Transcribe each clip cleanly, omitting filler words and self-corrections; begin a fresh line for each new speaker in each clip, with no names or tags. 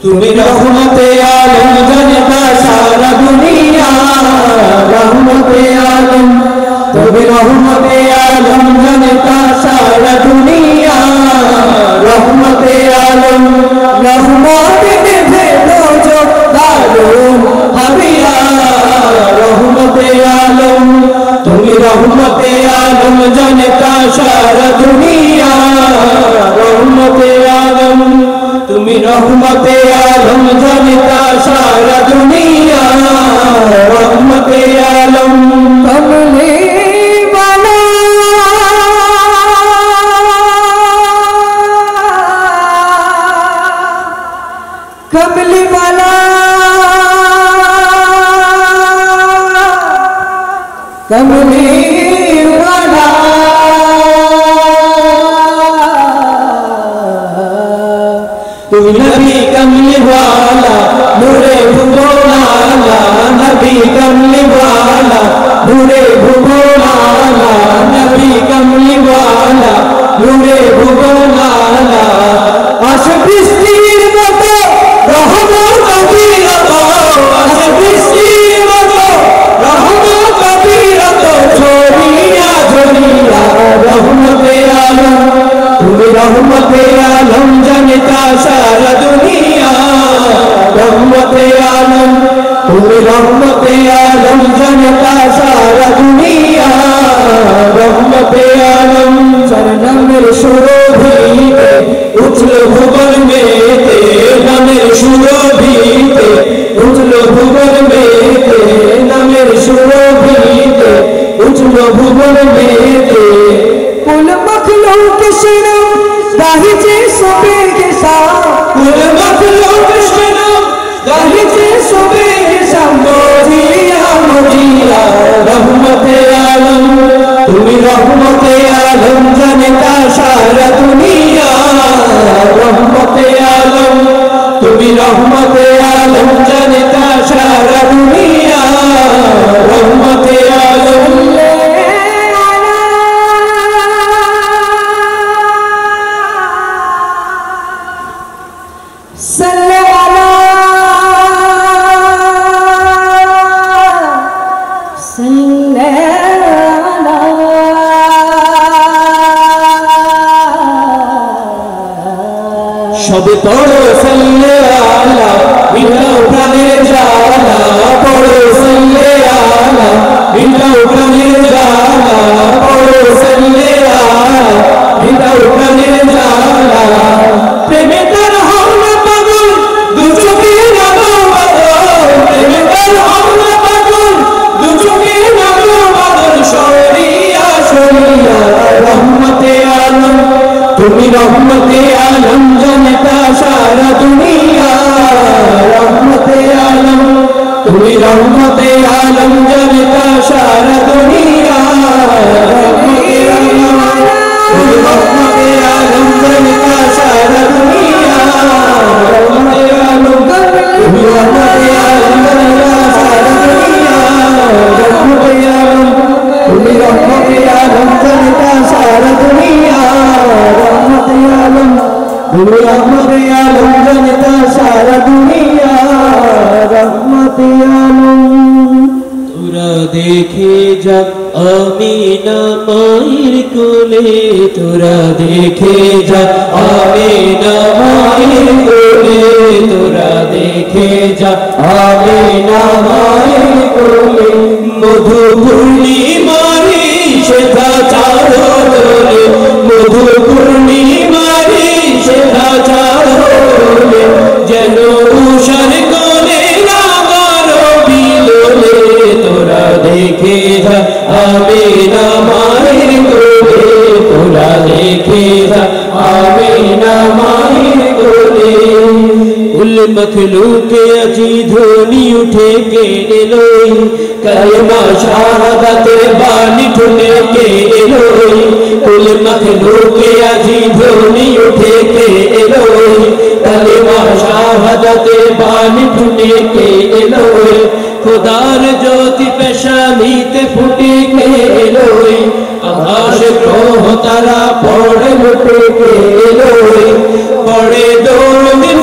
তুমি রহমতে আলম জনতা সারা দুনিয়া রহমতে আলম তুমি রহমতে আলম জনতা সারা দুনিয়া রহমতে আলম রহমতে ভেদো जो दारुम हरिया রহমতে আলম তুমি রহমতে আলম জনতা সারা দুনিয়া রহমতে আলম তুমি রহমতে আলম জনতা সারা দুনিয়া রহমতে আলম কমলে वाला कमले वाला कमले वाला तू नबी कमले वाला नूरे भुगोला नबी कमले वाला नूरे भुगोला नबी कमले वाला नूरे भुगोला आशा बृष्टिर मतो रहमत कबीरत आशा बृष्टिर मतो रहमत कबीरत छोड़िया छोड़िया रहमते आलम তুমি রহমতে আলম জনতা সারা দুনিয়া রহমতে আলম তুমি রহমতে আলম জনতা সারা দুনিয়া রহমতে আলম নামের সুরভিতে উঠল ভুবন মেতে নামের সুরভিতে উঠল ভুবন মেতে নামের সুরভিতে উঠল ভুবন মেতে कुल मखलूक शनम दाहिजे सोबे के साथ कुल मखलूक शनम दाहिजे सोबे के साथ मोजिया मोजिया रहमते आलम तुमी रहमते आलम जनता सारा दुनिया रहमते आलम तुमी रहमते आलम जनता सारा दुनिया रहमते आलम সবে পড়ো সাল্লে আলা মিটাও প্রাণের জ্বালা পড়ো সাল্লে আলা মিটাও প্রাণের জ্বালা পড়ো সাল্লে আলা মিটাও প্রাণের জ্বালা প্রেমে তার হাওলা পাগল দু চোখে লাগো বাদল প্রেমে তার হাওলা পাগল দু চোখে লাগো বাদল সরিয়া সরিয়া রহমতে আলম তুমি রহমতে আলম জনতা সারা দুনিয়া রহমতে আলম তুমি রহমতে আলম জনতা সারা দুনিয়া রহমতে আলম তুমি রহমতে আলম জনতা সারা দুনিয়া রহমতে আলম তুমি রহমতে আলম জনতা সারা দুনিয়া রহমতে আলম তুমি রহমতে আলম জনতা সারা দুনিয়া রহমতে আলম তুমি রহমতে আলম জনতা সারা দুনিয়া রহমতে আলম তোরা দেখে যা আমিনা মায়ের কোলে তোরা দেখে যা আমিনা মায়ের কোলে তোরা দেখে যা আমিনা মায়ের কোলে মধু পূর্ণিমারি সেথা চারো দোলে মধু পূর্ণিমারি সেথা চারো দোলে যেন উষার কোলে রাগার বিলোলে তোরা দেখে যা আমিনা মায়ের কোলে তোরা দেখে যা আমিনা মায়ের কোলে कुल मखलूक अजी धोनी उठे के एलोई कलमा शहादत बानी ठुने के एलोई कुल मखलूक अजी धोनी उठे के एलोई कलमा शहादत बानी ठुने के एलोई खुदार ज्योति पेशानीते फुटे के एलोई आकाश ग्रह तारा पड़े लुटे के एलोई पड़े दो दिन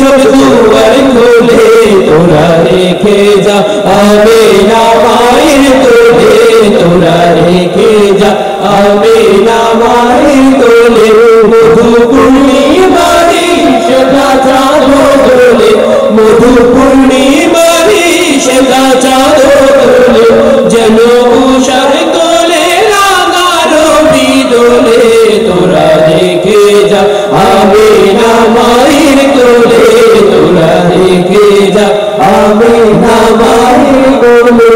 সব দুয়ার খুলে তোরা রেখে যা আমিনা মায়ের কোলে তোরা রেখে যা আমিনা মায়ের কোলে মধু পূর্ণিমারি সেটা চাঁদ দোলে মধু পূর্ণিমারি সেটা চাঁদ দোলে যেন উষার কোলে রাঙা রবি দোলে তোরা রেখে যা আমিনা মায়ের কোলে তোরা রেখে যা আমিনা মায়ের কোলে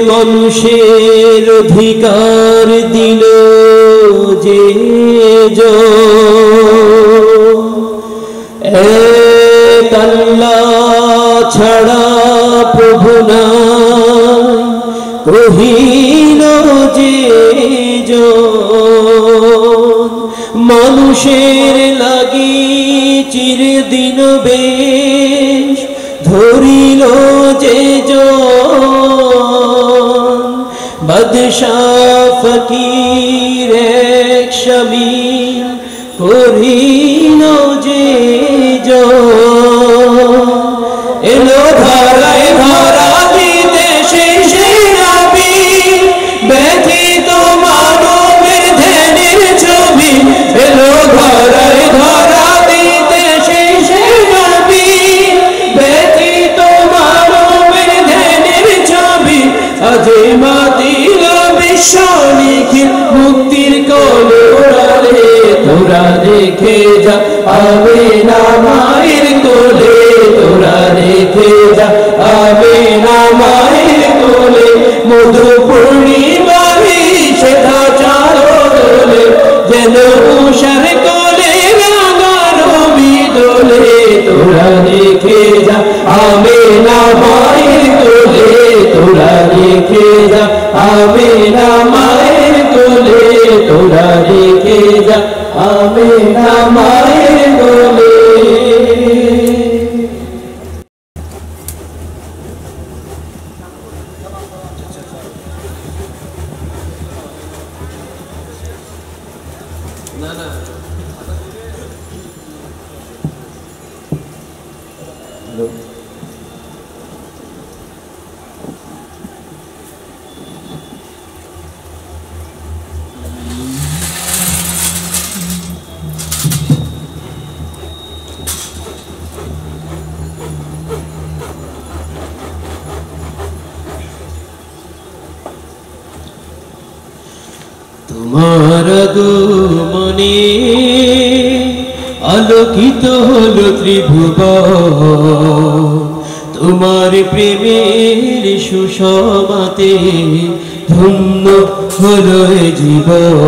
মানুষের অধিকার দিল যে এক আল্লাহ ছাড়া প্রভু নাই কহিল যে মানুষের লাগি চিরদিন বেশ ধরিল যে বাদশাহ ফকির এক শামিল করিল যে এলো ধরায় ধরা দিতে শেষে নবী ব্যথিত মানবের ধ্যানের ছবি এলো ধরায় ধরা দিতে শেষে নবী ব্যথিত মানবের ধ্যানের ছবি আজে মাতিল বিশ্ব নিখিল মুক্তির কলরে তোরা রেখে যা আমিনা মায়ের কোলে তোরা রেখে যা আমিনা মায়ের কোলে মধু পূর্ণিমারি সেটা চাঁদ দোলে যেন উষার কোলে রাঙা রবি দোলে তোরা রেখে যা আমিনা মায়ের কোলে তোরা রেখে যা আমিনা মায়ের কোলে তোরা রেখে যা আমিনা মায়ের কোলে না না তোমার আগমনে আলোকিত হলো ত্রিভুবন তোমার প্রেমের সুষমাতে ধন্য হলো জীবন।